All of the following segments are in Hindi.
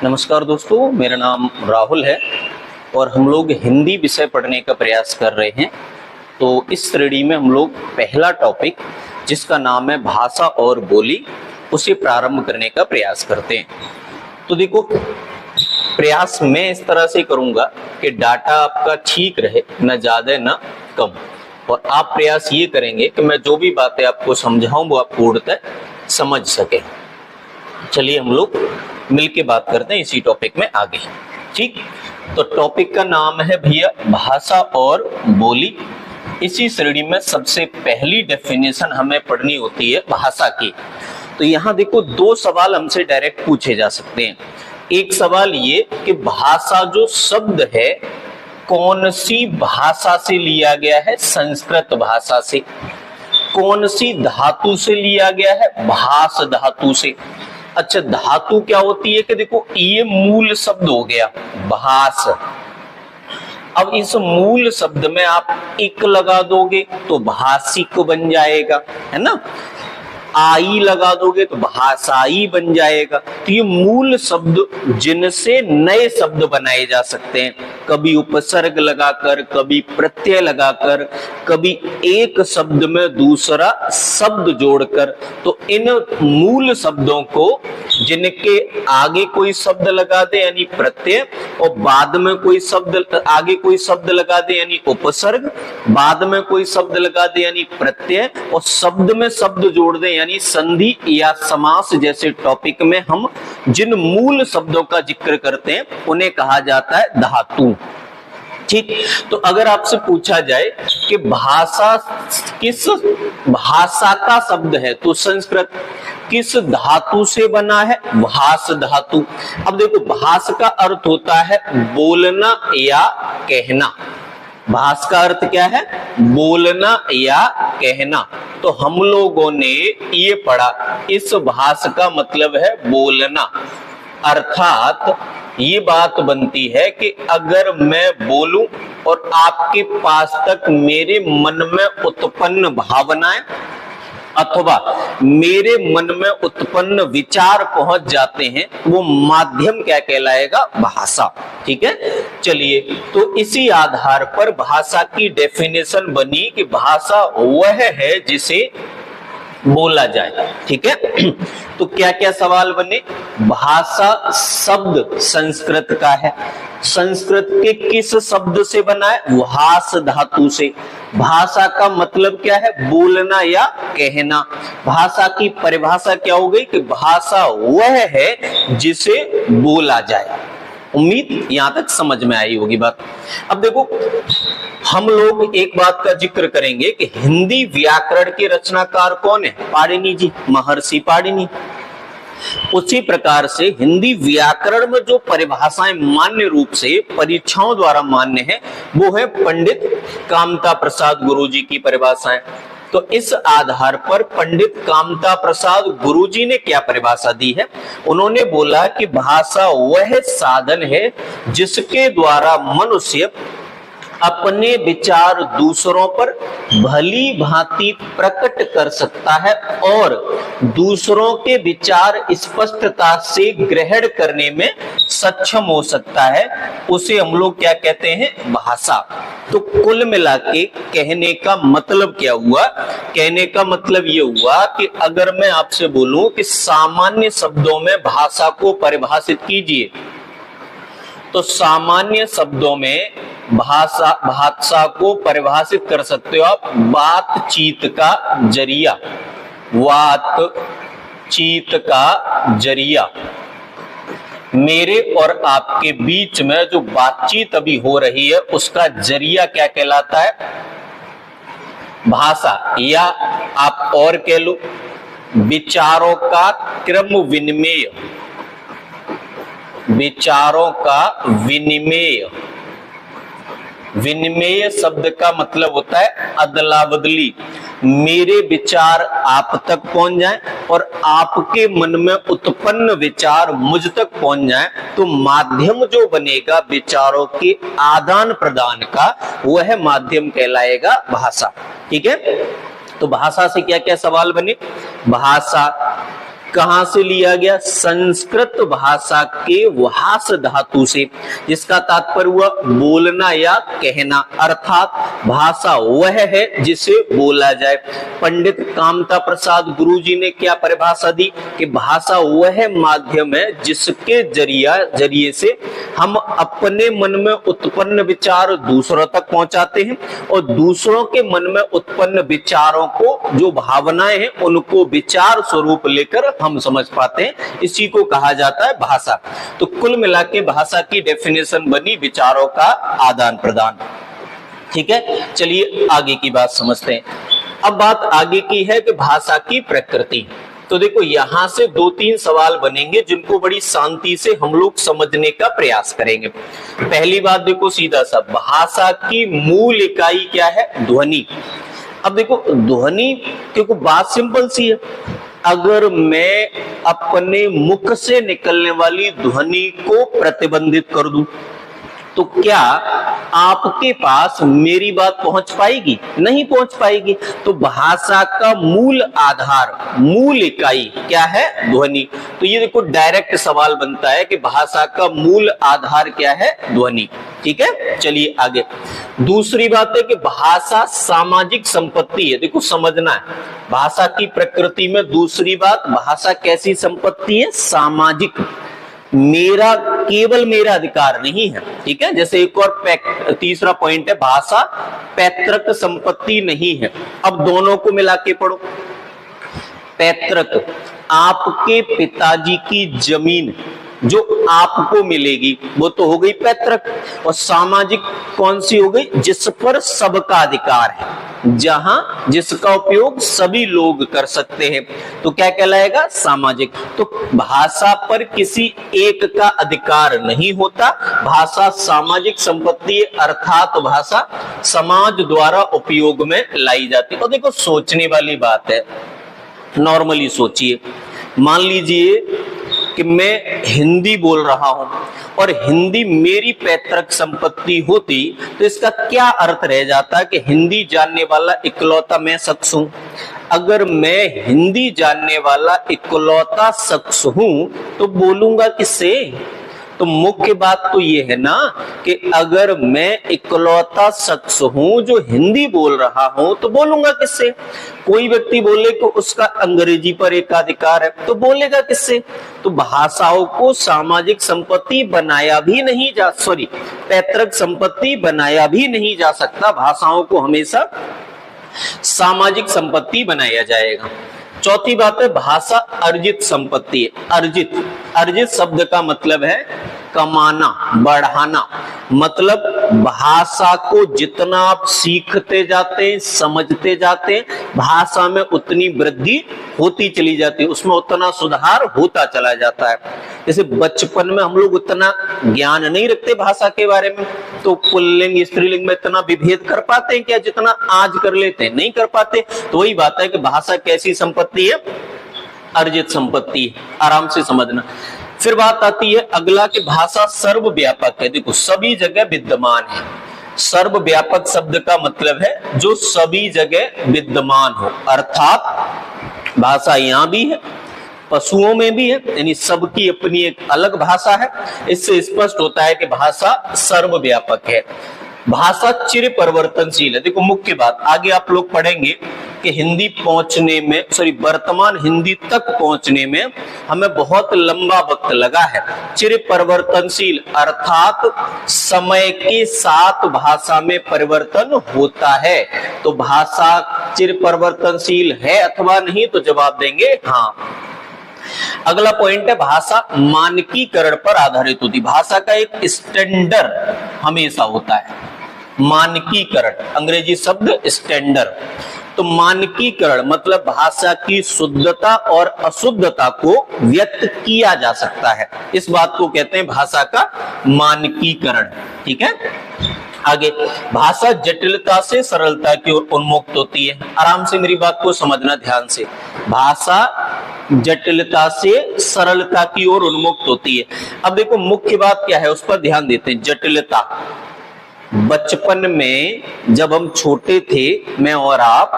नमस्कार दोस्तों, मेरा नाम राहुल है और हम लोग हिंदी विषय पढ़ने का प्रयास कर रहे हैं। तो इस श्रेणी में हम लोग पहला टॉपिक जिसका नाम है भाषा और बोली, उसे प्रारंभ करने का प्रयास करते हैं। तो देखो, प्रयास मैं इस तरह से करूंगा कि डाटा आपका ठीक रहे, न ज्यादा न कम, और आप प्रयास ये करेंगे कि मैं जो भी बातें आपको समझाऊं वो आप पूर्णतः समझ सके। चलिए हम लोग मिलके बात करते हैं इसी टॉपिक में आगे। ठीक, तो टॉपिक का नाम है भैया भाषा और बोली। इसी श्रेणी में सबसे पहली डेफिनेशन हमें पढ़नी होती है भाषा की। तो यहाँ देखो, दो सवाल हमसे डायरेक्ट पूछे जा सकते हैं। एक सवाल ये कि भाषा जो शब्द है कौन सी भाषा से लिया गया है? संस्कृत भाषा से। कौन सी धातु से लिया गया है? भास धातु से। अच्छा, धातु क्या होती है कि देखो, ये मूल शब्द हो गया भास। अब इस मूल शब्द में आप इक लगा दोगे तो भाषिक बन जाएगा, है ना। आई लगा दोगे तो भाषाई बन जाएगा। तो ये मूल शब्द जिनसे नए शब्द बनाए जा सकते हैं, कभी उपसर्ग लगाकर, कभी प्रत्यय लगाकर, कभी एक शब्द में दूसरा शब्द जोड़कर। तो इन मूल शब्दों को जिनके आगे कोई शब्द लगा दे यानी प्रत्यय, और बाद में कोई शब्द आगे कोई शब्द लगा दे यानी उपसर्ग, बाद में कोई शब्द लगा दे यानी प्रत्यय, और शब्द में शब्द जोड़ दे यानी संधि या समास जैसे टॉपिक में हम जिन मूल शब्दों का जिक्र करते हैं उन्हें कहा जाता है धातु। ठीक, तो अगर आपसे पूछा जाए कि भाषा किस भाषा का शब्द है तो संस्कृत किस धातु से बना है? भास धातु। अब देखो, भास का अर्थ होता है बोलना या कहना। भास का अर्थ क्या है? बोलना या कहना। तो हम लोगों ने ये पढ़ा, इस भास का मतलब है बोलना। अर्थात ये बात बनती है कि अगर मैं बोलूं और आपके पास तक मेरे मन में उत्पन्न भावनाएं अथवा मेरे मन में उत्पन्न विचार पहुंच जाते हैं, वो माध्यम क्या कहलाएगा? भाषा। ठीक है, चलिए, तो इसी आधार पर भाषा की डेफिनेशन बनी कि भाषा वह है जिसे बोला जाए। ठीक है, तो क्या क्या सवाल बने? भाषा शब्द संस्कृत का है, संस्कृत के किस शब्द से बना है? भास धातु से। भाषा का मतलब क्या है? बोलना या कहना। भाषा की परिभाषा क्या हो गई कि भाषा वह है जिसे बोला जाए। उम्मीद यहां तक समझ में आई होगी बात। अब देखो, हम लोग एक बात का जिक्र करेंगे कि हिंदी व्याकरण के रचनाकार कौन है? पाणिनि जी, महर्षि पाणिनि। उसी प्रकार से हिंदी व्याकरण में जो परिभाषाएं मान्य रूप से परीक्षाओं द्वारा मान्य है, वो है पंडित कामता प्रसाद गुरुजी की परिभाषाएं। तो इस आधार पर पंडित कामता प्रसाद गुरुजी ने क्या परिभाषा दी है? उन्होंने बोला कि भाषा वह साधन है जिसके द्वारा मनुष्य अपने विचार दूसरों पर भली भांति प्रकट कर सकता है और दूसरों के विचार स्पष्टता से ग्रहण करने में सक्षम हो सकता है। उसे हम लोग क्या कहते हैं? भाषा। तो कुल मिला के कहने का मतलब क्या हुआ? कहने का मतलब ये हुआ कि अगर मैं आपसे बोलूं कि सामान्य शब्दों में भाषा को परिभाषित कीजिए, तो सामान्य शब्दों में भाषा को परिभाषित कर सकते हो आप बातचीत का जरिया। बातचीत का जरिया। मेरे और आपके बीच में जो बातचीत अभी हो रही है उसका जरिया क्या कहलाता है? भाषा। या आप और कह लो, विचारों का क्रम विनिमय। विचारों का विनिमय। विनिमय शब्द का मतलब होता है अदला बदली। मेरे विचार आप तक पहुंच जाएं और आपके मन में उत्पन्न विचार मुझ तक पहुंच जाएं, तो माध्यम जो बनेगा विचारों के आदान प्रदान का, वह माध्यम कहलाएगा भाषा। ठीक है, तो भाषा से क्या क्या सवाल बने? भाषा कहां से लिया गया? संस्कृत भाषा के वहास धातु से, जिसका तात्पर्य हुआ बोलना या कहना, अर्थात भाषा वह है जिसे बोला जाए। पंडित कामता प्रसाद गुरुजी ने क्या परिभाषा दी कि भाषा वह माध्यम है जिसके जरिए से हम अपने मन में उत्पन्न विचार दूसरों तक पहुंचाते हैं और दूसरों के मन में उत्पन्न विचारों को, जो भावनाएं हैं, उनको विचार स्वरूप लेकर हम समझ पाते हैं। इसी को कहा जाता है भाषा। तो कुल मिला के भाषा की डेफिनेशन बनी विचारों का आदान प्रदान। ठीक है, चलिए आगे की बात समझते हैं। अब बात आगे की है कि भाषा की प्रकृति। तो देखो यहां से 2-3 सवाल बनेंगे जिनको बड़ी शांति से हम लोग समझने का प्रयास करेंगे। पहली बात देखो सीधा सा, भाषा की मूल इकाई क्या है? ध्वनि। अब देखो ध्वनि, क्योंकि बात सिंपल सी है, अगर मैं अपने मुख से निकलने वाली ध्वनि को प्रतिबंधित कर दूं तो क्या आपके पास मेरी बात पहुंच पाएगी? नहीं पहुंच पाएगी। तो भाषा का मूल आधार, मूल इकाई क्या है? ध्वनि। तो ये देखो डायरेक्ट सवाल बनता है कि भाषा का मूल आधार क्या है? ध्वनि। ठीक है, चलिए आगे। दूसरी बात है कि भाषा सामाजिक संपत्ति है। देखो समझना है भाषा की प्रकृति में। दूसरी बात, भाषा कैसी संपत्ति है? सामाजिक। मेरा, केवल मेरा अधिकार नहीं है। ठीक है, जैसे एक और तीसरा पॉइंट है, भाषा पैतृक संपत्ति नहीं है। अब दोनों को मिला के पढ़ो। पैतृक, आपके पिताजी की जमीन जो आपको मिलेगी वो तो हो गई पैतृक, और सामाजिक कौन सी हो गई? जिस पर सबका अधिकार है, जहां जिसका उपयोग सभी लोग कर सकते हैं, तो क्या कहलाएगा? सामाजिक। तो भाषा पर किसी एक का अधिकार नहीं होता। भाषा सामाजिक संपत्ति, अर्थात भाषा समाज द्वारा उपयोग में लाई जाती है। और देखो सोचने वाली बात है, नॉर्मली सोचिए, मान लीजिए कि मैं हिंदी बोल रहा हूं और हिंदी मेरी पैतृक संपत्ति होती तो इसका क्या अर्थ रह जाता कि हिंदी जानने वाला इकलौता मैं शख्स हूं। अगर मैं हिंदी जानने वाला इकलौता शख्स हूं तो बोलूंगा किससे? तो मुख्य बात तो ये है ना कि अगर मैं इकलौता शख्स हूं जो हिंदी बोल रहा हूं तो बोलूंगा किससे? कोई व्यक्ति बोले कि उसका अंग्रेजी पर एकाधिकार है तो बोलेगा किससे? तो भाषाओं को सामाजिक संपत्ति बनाया भी नहीं जा, पैतृक संपत्ति बनाया भी नहीं जा सकता। भाषाओं को हमेशा सामाजिक संपत्ति बनाया जाएगा। चौथी बात है, भाषा अर्जित संपत्ति है। अर्जित, अर्जित शब्द का मतलब है कमाना, बढ़ाना। मतलब भाषा को जितना आप सीखते जाते हैं, समझते जाते हैं, भाषा में उतनी वृद्धि होती चली जाती है, उसमें उतना सुधार होता चला जाता है। जैसे बचपन में हम लोग उतना ज्ञान नहीं रखते भाषा के बारे में, तो पुल्लिंग स्त्रीलिंग में इतना विभेद कर पाते हैं क्या जितना आज कर लेते हैं? नहीं कर पाते। तो वही बात है कि भाषा कैसी संपत्ति है? अर्जित संपत्ति है। आराम से समझना। फिर बात आती है अगला कि भाषा सर्वव्यापक है। देखो सभी जगह विद्यमान है। सर्वव्यापक शब्द का मतलब है जो सभी जगह विद्यमान हो, अर्थात भाषा यहाँ भी है, पशुओं में भी है, यानी सबकी अपनी एक अलग भाषा है। इससे स्पष्ट होता है कि भाषा सर्वव्यापक है। भाषा चिर परिवर्तनशील है। देखो मुख्य बात, आगे आप लोग पढ़ेंगे कि हिंदी पहुंचने में, वर्तमान हिंदी तक पहुंचने में हमें बहुत लंबा वक्त लगा है। चिर परिवर्तनशील अर्थात समय के साथ भाषा में परिवर्तन होता है। तो भाषा चिर परिवर्तनशील है अथवा नहीं, तो जवाब देंगे हाँ। अगला पॉइंट है भाषा मानकीकरण पर आधारित होती। भाषा का एक स्टैंडर्ड हमेशा होता है। मानकीकरण, अंग्रेजी शब्द स्टैंडर्ड। तो मानकीकरण मतलब भाषा की शुद्धता और अशुद्धता को व्यक्त किया जा सकता है। इस बात को कहते हैं भाषा का मानकीकरण। ठीक है, आगे भाषा जटिलता से सरलता की ओर उन्मुक्त होती है। आराम से मेरी बात को समझना ध्यान से। भाषा जटिलता से सरलता की ओर उन्मुक्त होती है। अब देखो मुख्य बात क्या है उस पर ध्यान देते हैं। जटिलता, बचपन में जब हम छोटे थे, मैं और आप,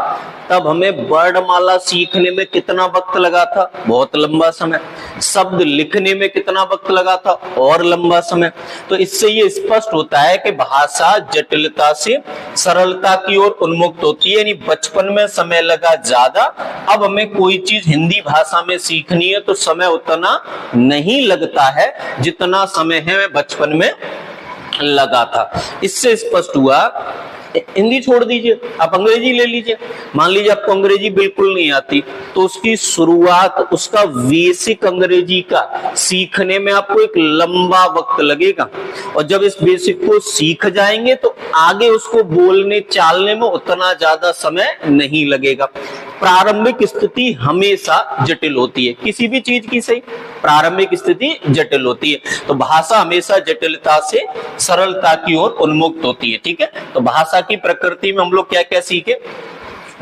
तब हमें वर्णमाला सीखने में कितना वक्त लगा था? बहुत लंबा समय। शब्द लिखने में कितना वक्त लगा था? और लंबा समय। तो इससे ये स्पष्ट होता है कि भाषा जटिलता से सरलता की ओर उन्मुक्त होती है, यानी बचपन में समय लगा ज्यादा। अब हमें कोई चीज हिंदी भाषा में सीखनी है तो समय उतना नहीं लगता है जितना समय है बचपन में लगा था। इससे स्पष्ट हुआ, हिंदी छोड़ दीजिए, आप अंग्रेजी ले लीजिए। मान लीजिए आपको अंग्रेजी बिल्कुल नहीं आती, तो उसकी शुरुआत, उसका बेसिक अंग्रेजी का सीखने में आपको एक लंबा वक्त लगेगा, और जब इस बेसिक को सीख जाएंगे तो आगे उसको बोलने चालने में उतना ज्यादा समय नहीं लगेगा। प्रारंभिक स्थिति हमेशा जटिल होती है, किसी भी चीज की सही प्रारंभिक स्थिति जटिल होती है। तो भाषा हमेशा जटिलता से सरलता की ओर उन्मुक्त होती है। ठीक है, तो भाषा की प्रकृति में हम लोग क्या क्या सीखे?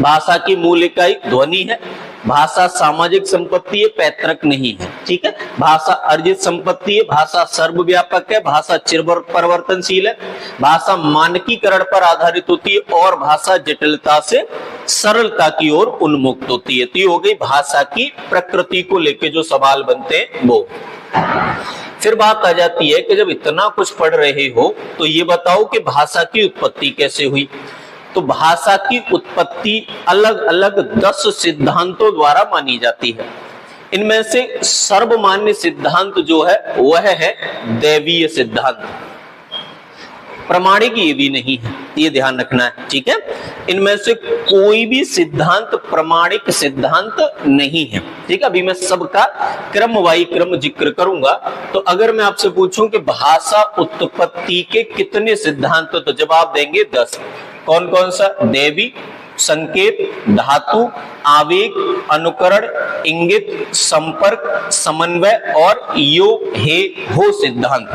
भाषा की मूल इकाई ध्वनि है, भाषा सामाजिक संपत्ति है, पैतृक नहीं है। ठीक है, भाषा अर्जित संपत्ति है, भाषा सर्वव्यापक है, भाषा चिर परिवर्तनशील है, भाषा मानकीकरण पर आधारित होती है, और भाषा जटिलता से सरलता की ओर उन्मुक्त होती है। तो ये हो गई भाषा की प्रकृति को लेके जो सवाल बनते हैं वो। फिर बात आ जाती है कि जब इतना कुछ पढ़ रहे हो तो ये बताओ कि भाषा की उत्पत्ति कैसे हुई? तो भाषा की उत्पत्ति अलग अलग 10 सिद्धांतों द्वारा मानी जाती है। इनमें से सर्वमान्य सिद्धांत जो है वह है दैवीय सिद्धांत। प्रमाणिक ये भी नहीं है, ये ध्यान रखना है। ठीक है, इनमें से कोई भी सिद्धांत प्रमाणिक सिद्धांत नहीं है। ठीक है, अभी मैं सबका क्रम वाई क्रम जिक्र करूंगा। तो अगर मैं आपसे पूछूं कि भाषा उत्पत्ति के कितने सिद्धांत, तो जवाब देंगे 10। कौन कौन सा? दैवी, संकेत, धातु, आवेग, अनुकरण, इंगित, संपर्क, समन्वय और यो हे हो सिद्धांत।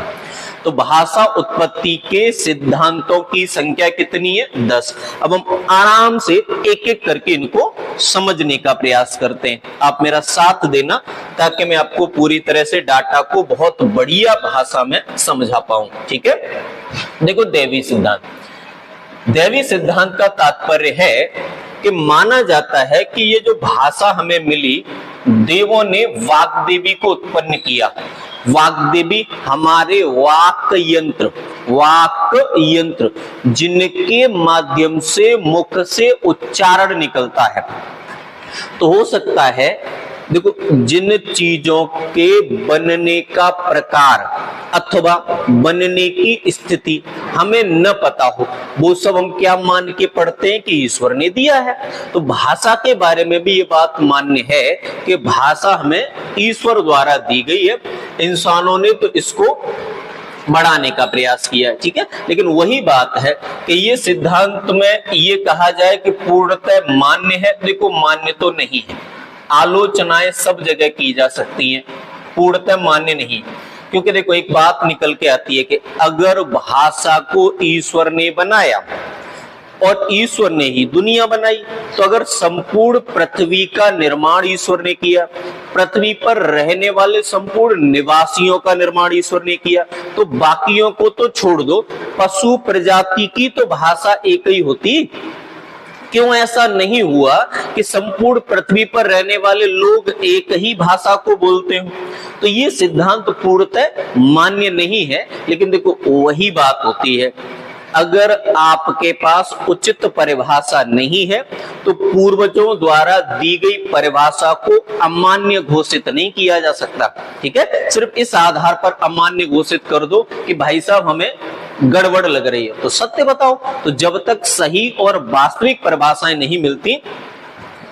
तो भाषा उत्पत्ति के सिद्धांतों की संख्या कितनी है? 10। अब हम आराम से एक एक करके इनको समझने का प्रयास करते हैं। आप मेरा साथ देना ताकि मैं आपको पूरी तरह से डाटा को बहुत बढ़िया भाषा में समझा पाऊं। ठीक है, देखो दैवी सिद्धांत। दैवी सिद्धांत का तात्पर्य है कि माना जाता है कि ये जो भाषा हमें मिली, देवों ने वाग्देवी को उत्पन्न किया। वाग्देवी हमारे वाक यंत्र जिनके माध्यम से मुख से उच्चारण निकलता है। तो हो सकता है, देखो, जिन चीजों के बनने का प्रकार अथवा बनने की स्थिति हमें न पता हो, वो सब हम क्या मान के पढ़ते हैं कि ईश्वर ने दिया है। तो भाषा के बारे में भी ये बात मान्य है कि भाषा हमें ईश्वर द्वारा दी गई है, इंसानों ने तो इसको बढ़ाने का प्रयास किया है। ठीक है, लेकिन वही बात है कि ये सिद्धांत में ये कहा जाए कि पूर्णतः मान्य है, देखो मान्य तो नहीं है। आलोचनाएं सब जगह की जा सकती हैं, पूर्णतः मान्य नहीं। क्योंकि देखो एक बात निकल के आती है कि अगर भाषा को ईश्वर ने बनाया और ईश्वर ने ही दुनिया बनाई, तो अगर संपूर्ण पृथ्वी का निर्माण ईश्वर ने किया, पृथ्वी पर रहने वाले संपूर्ण निवासियों का निर्माण ईश्वर ने किया, तो बाकियों को तो छोड़ दो, पशु प्रजाति की तो भाषा एक ही होती। क्यों ऐसा नहीं हुआ कि संपूर्ण पृथ्वी पर रहने वाले लोग एक ही भाषा को बोलते हो? तो ये सिद्धांत पूर्णतः मान्य नहीं है। लेकिन देखो वही बात होती है, अगर आपके पास उचित परिभाषा नहीं है तो पूर्वजों द्वारा दी गई परिभाषा को अमान्य घोषित नहीं किया जा सकता। ठीक है, सिर्फ इस आधार पर अमान्य घोषित कर दो कि भाई साहब हमें गड़बड़ लग रही है, तो सत्य बताओ। तो जब तक सही और वास्तविक परिभाषाएं नहीं मिलती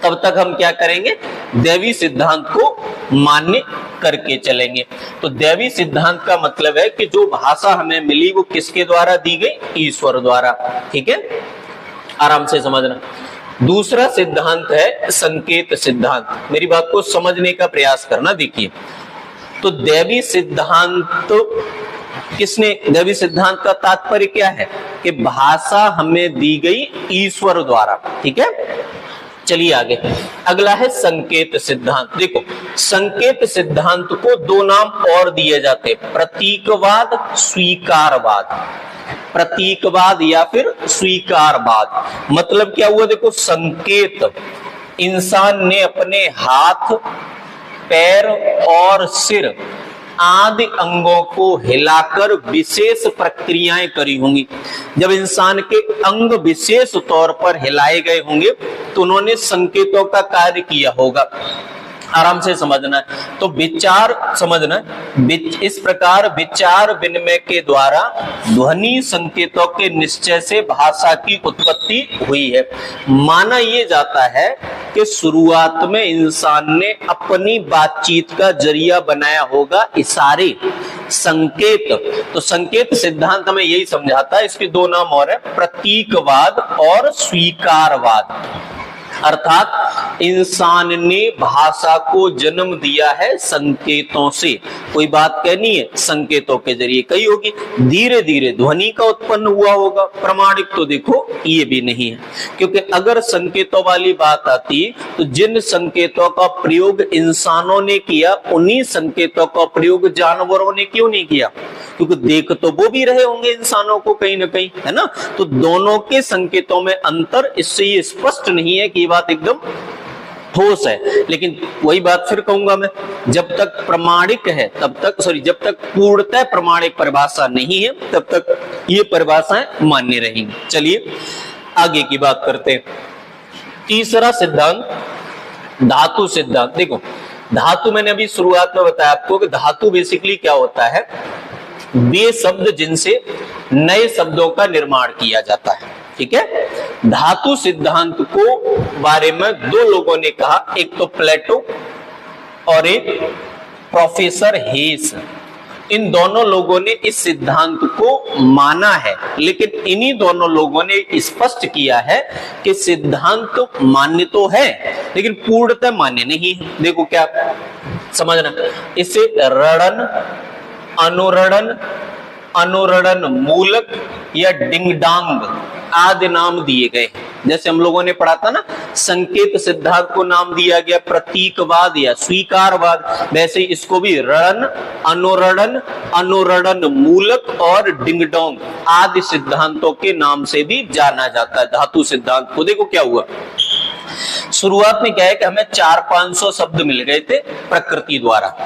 तब तक हम क्या करेंगे? दैवी सिद्धांत को मान्य करके चलेंगे। तो दैवी सिद्धांत का मतलब है कि जो भाषा हमें मिली वो किसके द्वारा दी गई? ईश्वर द्वारा। ठीक है, आराम से समझना। दूसरा सिद्धांत है संकेत सिद्धांत। मेरी बात को समझने का प्रयास करना। देखिए, तो दैवी सिद्धांत किसने, दैवी सिद्धांत का तात्पर्य क्या है कि भाषा हमें दी गई ईश्वर द्वारा। ठीक है, चलिए आगे, अगला है संकेत सिद्धांत। देखो, संकेत सिद्धांत को दो नाम और दिए जाते हैं, प्रतीकवाद, स्वीकारवाद। प्रतीकवाद या फिर स्वीकारवाद मतलब क्या हुआ? देखो, संकेत इंसान ने अपने हाथ, पैर और सिर आदि अंगों को हिलाकर विशेष प्रक्रियाएं करी होंगी। जब इंसान के अंग विशेष तौर पर हिलाए गए होंगे तो उन्होंने संकेतों का कार्य किया होगा। आराम से समझना है। तो विचार समझना, इस प्रकार विचार विनिमय के द्वारा ध्वनि संकेतों के निश्चय से भाषा की उत्पत्ति हुई है। माना यह जाता है कि शुरुआत में इंसान ने अपनी बातचीत का जरिया बनाया होगा इशारे, संकेत। तो संकेत सिद्धांत हमें यही समझाता है। इसके दो नाम और है, प्रतीकवाद और स्वीकारवाद। अर्थात इंसान ने भाषा को जन्म दिया है संकेतों से। कोई बात कहनी है, संकेतों के जरिए कही होगी, धीरे धीरे ध्वनि का उत्पन्न हुआ होगा। प्रमाणिक तो देखो ये भी नहीं है, क्योंकि अगर संकेतों वाली बात आती तो जिन संकेतों का प्रयोग इंसानों ने किया उन्हीं संकेतों का प्रयोग जानवरों ने क्यों नहीं किया? क्योंकि देख तो वो भी रहे होंगे इंसानों को कहीं ना कहीं, है ना। तो दोनों के संकेतों में अंतर, इससे ये स्पष्ट नहीं है कि ये बात एकदम ठोस है। लेकिन वही बात फिर कहूंगा मैं, जब तक प्रमाणिक है तब तक, जब तक पूर्णतः प्रमाणिक परिभाषा नहीं है तब तक ये परिभाषाएं मान्य रहेंगी। चलिए आगे की बात करते हैं। तीसरा सिद्धांत धातु सिद्धांत। देखो, धातु मैंने अभी शुरुआत में बताया आपको कि धातु बेसिकली क्या होता है, वे शब्द जिनसे नए शब्दों का निर्माण किया जाता है। ठीक है, धातु सिद्धांत को बारे में दो लोगों ने कहा, एक तो प्लेटो और एक प्रोफेसर हेस। इन दोनों लोगों ने इस सिद्धांत को माना है, लेकिन इन्हीं दोनों लोगों ने स्पष्ट किया है कि सिद्धांत मान्य तो है लेकिन पूर्णतः मान्य नहीं है। देखो क्या समझना, इसे रणन, अनुरणन, अनुरणन मूलक या डिंगडांग आदि नाम दिए गए। जैसे हम लोगों ने पढ़ा था ना, संकेत सिद्धांत को नाम दिया गया प्रतीकवाद या स्वीकारवाद, वैसे ही इसको भी रण, अनुरणन, अनुरणन मूलक और डिंगडोंग आदि सिद्धांतों के नाम से भी जाना जाता है धातु सिद्धांत को। देखो क्या हुआ, शुरुआत में क्या है कि हमें 400-500 शब्द मिल गए थे प्रकृति द्वारा।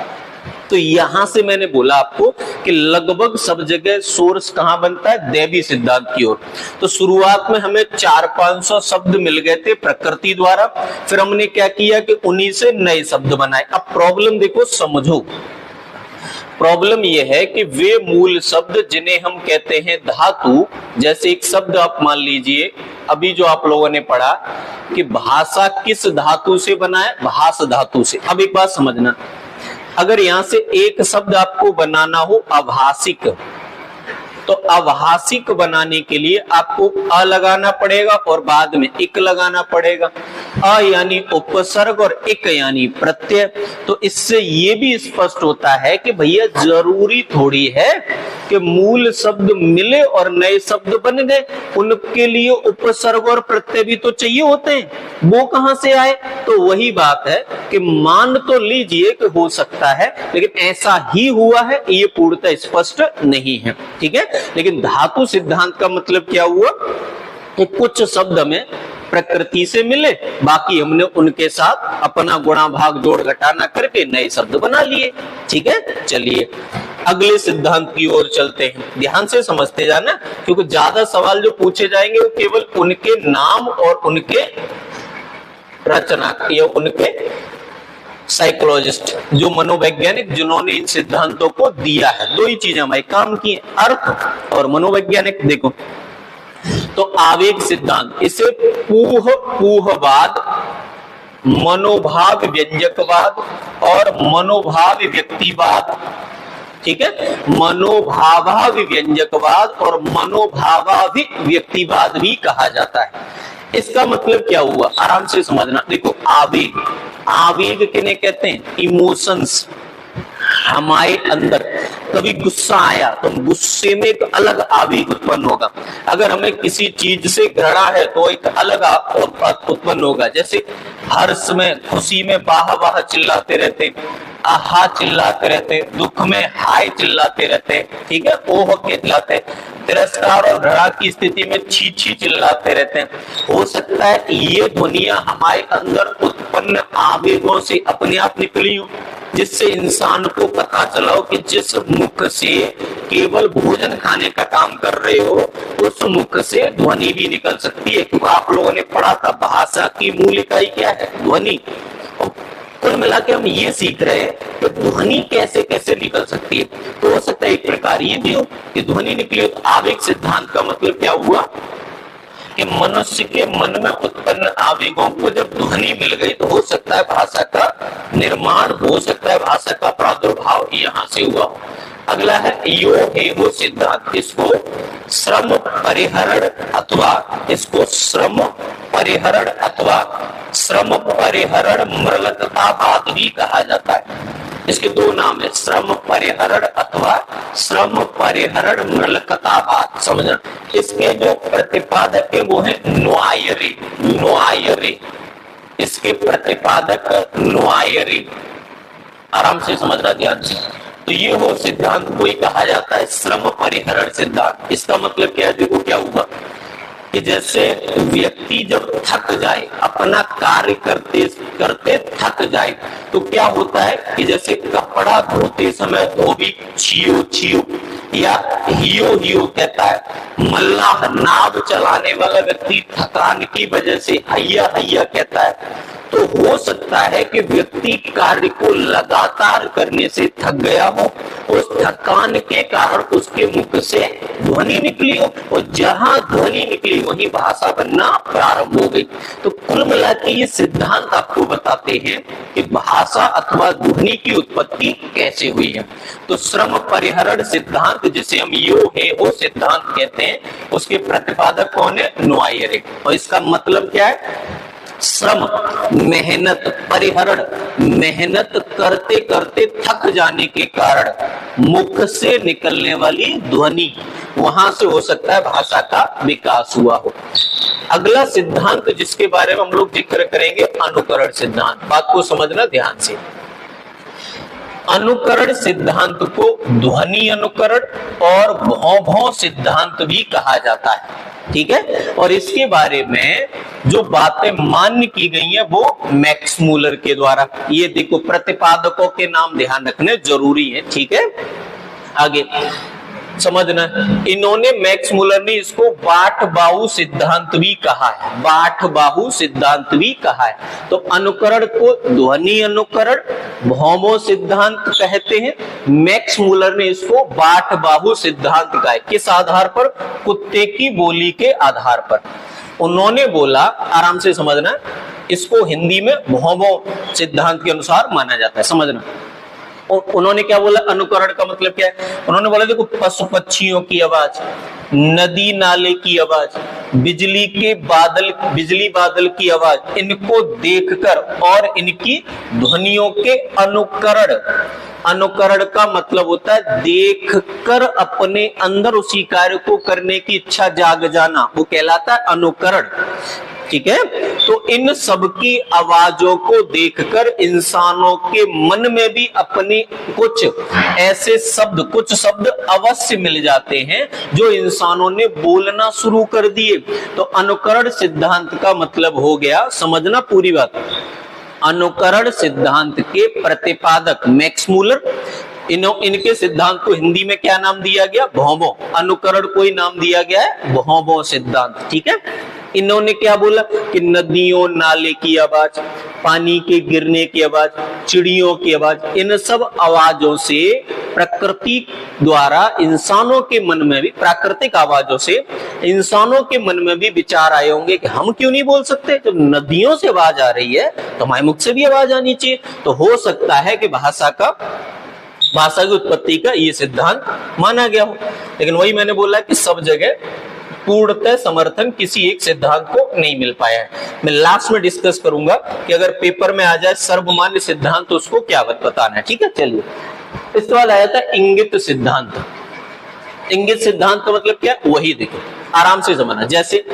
तो यहां से मैंने बोला आपको कि लगभग सब जगह सोर्स कहां बनता है, दैवी सिद्धांत की ओर। तो शुरुआत में हमें 400-500 शब्द मिल गए थे प्रकृति द्वारा, फिर हमने क्या किया कि उन्हीं से नए शब्द बनाए। अब प्रॉब्लम देखो, समझो प्रॉब्लम यह है कि वे मूल शब्द जिन्हें हम कहते हैं धातु, जैसे एक शब्द आप मान लीजिए अभी जो आप लोगों ने पढ़ा कि भाषा किस धातु से बना है, भाष धातु से। अब एक बात समझना, अगर यहां से एक शब्द आपको बनाना हो अभाषिक, तो अभाषिक बनाने के लिए आपको अ लगाना पड़ेगा और बाद में इक लगाना पड़ेगा। अ यानी उपसर्ग और इक यानी प्रत्यय। तो इससे ये भी स्पष्ट होता है कि भैया जरूरी थोड़ी है कि मूल शब्द मिले और नए शब्द बन गए, उनके लिए उपसर्ग और प्रत्यय भी तो चाहिए होते हैं, वो कहां से आए? तो वही बात है कि मान तो लीजिए कि हो सकता है, लेकिन ऐसा ही हुआ है ये पूर्णतः स्पष्ट नहीं है। ठीक है, लेकिन धातु सिद्धांत का मतलब क्या हुआ कि कुछ शब्द हमें प्रकृति से मिले, बाकी हमने उनके साथ अपना गुणा भाग जोड़ घटाना करके नए शब्द बना लिए। ठीक है, चलिए अगले सिद्धांत की ओर चलते हैं। ध्यान से समझते जाना, क्योंकि ज्यादा सवाल जो पूछे जाएंगे वो केवल उनके नाम और उनके रचना या उनके साइकोलॉजिस्ट जो मनोवैज्ञानिक जिन्होंने इन सिद्धांतों को दिया है। दो ही चीजें हमारे काम की, अर्थ और मनोवैज्ञानिक। देखो, तो आवेग सिद्धांत, इसे पूहवाद, मनोभाव व्यंजकवाद और मनोभाव व्यक्तिवाद, ठीक है, मनोभावाभि व्यंजकवाद और मनोभावाभि व्यक्तिवाद भी कहा जाता है। इसका मतलब क्या हुआ, आराम से समझना। देखो, आवेग, आवेग किन्हें कहते हैं, इमोशंस। हमारे अंदर कभी गुस्सा आया तो गुस्से में एक अलग आवेग उत्पन्न होगा। अगर हमें किसी चीज से घृणा है तो एक अलग उत्पन्न होगा। जैसे हर्ष में, खुशी में वाह वाह चिल्लाते रहते, आहा चिल्लाते रहते, दुख में हाय चिल्लाते रहते, ठीक है, ओह के चिल्लाते, तिरस्कार और घृणा की स्थिति में छी छी चिल्लाते रहते हैं। हो सकता है ये ध्वनियां हमारे अंदर उत्पन्न आवेगों से अपने आप निकली हो, जिससे इंसान को पता चला हो कि जिस मुख से केवल भोजन खाने का काम कर रहे हो उस मुख से ध्वनि भी निकल सकती है। क्योंकि आप लोगों ने पढ़ा था भाषा की मूल इकाई क्या है, ध्वनि। कुल मिला के हम ये सीख रहे हैं कि ध्वनि कैसे कैसे निकल सकती है। तो हो सकता है एक प्रकार ये भी हो कि ध्वनि निकली। तो आवेग सिद्धांत का मतलब क्या हुआ कि मनुष्य के मन में उत्पन्न आवेगों को जब ध्वनि मिल गई तो हो सकता है भाषा का निर्माण, हो सकता है भाषा का प्रादुर्भाव यहाँ से हुआ। अगला है यो हेगो सिद्धांत। इसको श्रम परिहरण अथवा श्रम परिहरण मृलकतावाद भी कहा जाता है। इसके दो नाम है, श्रम परिहरण अथवा श्रम परिहरण मृलकतावाद। समझना, इसके जो प्रतिपादक है वो है नोआयरे। इसके प्रतिपादक नोआयरे, आराम से समझना, ध्यान से। तो ये वो सिद्धांत को ही कहा जाता है श्रम परिहरण सिद्धांत। इसका मतलब क्या है, देखो क्या हुआ कि जैसे व्यक्ति जब थक जाए, अपना कार्य करते करते थक जाए, तो क्या होता है कि जैसे कपड़ा धोते समय धोबी छियो छियो या हियो हियो कहता है, मल्लाह नाव चलाने वाला व्यक्ति थकान की वजह से हैया हैया कहता है। तो हो सकता है कि व्यक्ति कार्य को लगातार करने से थक गया हो, उस थकान के कारण उसके मुख से ध्वनि निकली हो, और जहां ध्वनि निकली वहीं भाषा बनना प्रारंभ हो गई। तो कुल मिला के ये सिद्धांत आपको बताते हैं कि भाषा अथवा ध्वनि की उत्पत्ति कैसे हुई है। तो श्रम परिहरण सिद्धांत, जिसे हम यो है वो सिद्धांत कहते हैं, उसके प्रतिपादक कौन है, नोआयरे। और इसका मतलब क्या है, श्रम मेहनत, परिहरण मेहनत करते करते थक जाने के कारण मुख से निकलने वाली ध्वनि, वहां से हो सकता है भाषा का विकास हुआ हो। अगला सिद्धांत जिसके बारे में हम लोग जिक्र करेंगे, अनुकरण सिद्धांत। बात को समझना ध्यान से। अनुकरण सिद्धांत को ध्वनि अनुकरण और भौं-भौं सिद्धांत भी कहा जाता है, ठीक है। और इसके बारे में जो बातें मान्य की गई हैं वो मैक्स मूलर के द्वारा। ये देखो, प्रतिपादकों के नाम ध्यान रखने जरूरी है, ठीक है। आगे समझना, इन्होंने, मैक्स मूलर ने इसको बाट बाहु सिद्धांत भी कहा है, बाट बाहु सिद्धांत भी कहा है। तो अनुकरण को ध्वनि अनुकरण भौमो सिद्धांत कहते हैं। मैक्स मूलर ने इसको बाट बाहु सिद्धांत कहा है। किस आधार पर, कुत्ते की बोली के आधार पर। उन्होंने बोला, आराम से समझना, इसको हिंदी में भौमो सिद्धांत के अनुसार माना जाता है। समझना, उन्होंने क्या बोला, अनुकरण का मतलब क्या है। उन्होंने बोला देखो, पशु पक्षियों की आवाज, नदी नाले की आवाज, बिजली बादल की आवाज, इनको देखकर और इनकी ध्वनियों के अनुकरण। अनुकरण का मतलब होता है देखकर अपने अंदर उसी कार्य को करने की इच्छा जाग जाना, वो कहलाता है अनुकरण, ठीक है। तो इन सब की आवाजों को देखकर इंसानों के मन में भी अपनी कुछ शब्द अवश्य मिल जाते हैं जो इंसानों ने बोलना शुरू कर दिए। तो अनुकरण सिद्धांत का मतलब हो गया, समझना पूरी बात, अनुकरण सिद्धांत के प्रतिपादक मैक्स मूलर, इनके सिद्धांत को हिंदी में क्या नाम दिया गया, भौमो। अनुकरण को ही नाम दिया गया है भौमो सिद्धांत, ठीक है। इन्होंने क्या बोला कि नदियों नाले की आवाज, पानी के गिरने की आवाज, चिड़ियों की आवाज, इन सब आवाजों से प्रकृति द्वारा इंसानों के मन में भी, प्राकृतिक आवाजों से इंसानों के मन में भी विचार आए होंगे कि हम क्यों नहीं बोल सकते, जब नदियों से आवाज आ रही है तो हमारे मुख से भी आवाज आनी चाहिए। तो हो सकता है कि भाषा की उत्पत्ति का ये सिद्धांत माना गया हो। लेकिन वही मैंने बोला कि सब जगह पूर्णतः समर्थन किसी एक सिद्धांत को नहीं मिल पाया है। मैं लास्ट में डिस्कस करूंगा कि अगर पेपर में आ जाए सर्वमान्य सिद्धांत तो उसको क्या बताना है, ठीक है। चलिए इसके बाद आया था इंगित सिद्धांत। इंगित सिद्धांत का मतलब क्या, वही देखो आराम से समझना। जैसे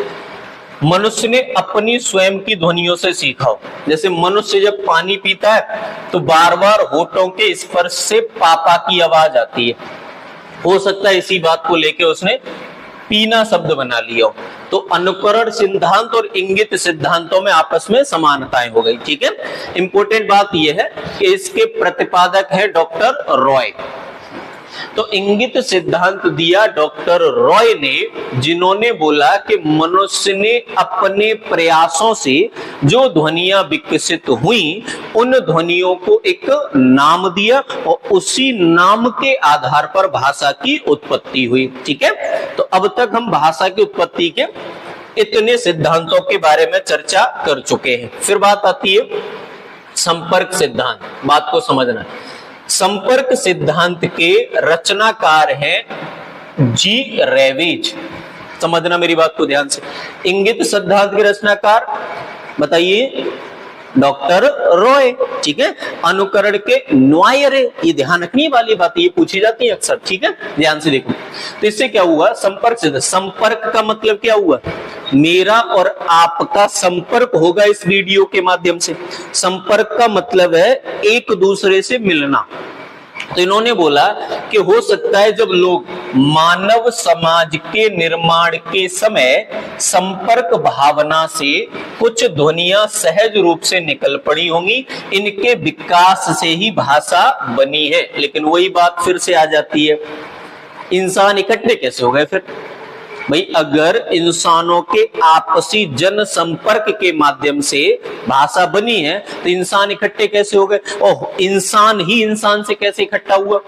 मनुष्य ने अपनी स्वयं की ध्वनियों से सीखा हो। जैसे मनुष्य जब पानी पीता है तो बार बार होठों के स्पर्श से पापा की आवाज आती है। हो सकता है इसी बात को लेके उसने पीना शब्द बना लिया हो। तो अनुकरण सिद्धांत और इंगित सिद्धांतों में आपस में समानताएं हो गई। ठीक है, इंपॉर्टेंट बात यह है कि इसके प्रतिपादक है डॉक्टर रॉय। तो इंगित सिद्धांत दिया डॉक्टर रॉय ने, जिन्होंने बोला कि मनुष्य ने अपने प्रयासों से जो ध्वनियां विकसित हुई उन ध्वनियों को एक नाम दिया और उसी नाम के आधार पर भाषा की उत्पत्ति हुई। ठीक है, तो अब तक हम भाषा की उत्पत्ति के इतने सिद्धांतों के बारे में चर्चा कर चुके हैं। फिर बात आती है संपर्क सिद्धांत। बात को समझना, संपर्क सिद्धांत के रचनाकार हैं जी रेवेज। समझना मेरी बात को ध्यान से। इंगित सिद्धांत के रचनाकार बताइए डॉक्टर रॉय। ठीक है, अनुकरण के न्वायर। ये ध्यान रखने वाली बात, ये पूछी जाती है अक्सर। ठीक है, ध्यान से देखो। तो इससे क्या हुआ, संपर्क सिद्धांत। संपर्क का मतलब क्या हुआ, मेरा और आपका संपर्क होगा इस वीडियो के माध्यम से। संपर्क का मतलब है एक दूसरे से मिलना। तो इन्होंने बोला कि हो सकता है जब लोग मानव समाज के निर्माण के समय संपर्क भावना से कुछ ध्वनियां सहज रूप से निकल पड़ी होंगी, इनके विकास से ही भाषा बनी है। लेकिन वही बात फिर से आ जाती है, इंसान इकट्ठे कैसे हो गए फिर? भाई अगर इंसानों के आपसी जन संपर्क के माध्यम से भाषा बनी है तो इंसान इकट्ठे कैसे हो गए? ओह, इंसान ही इंसान से कैसे इकट्ठा हुआ?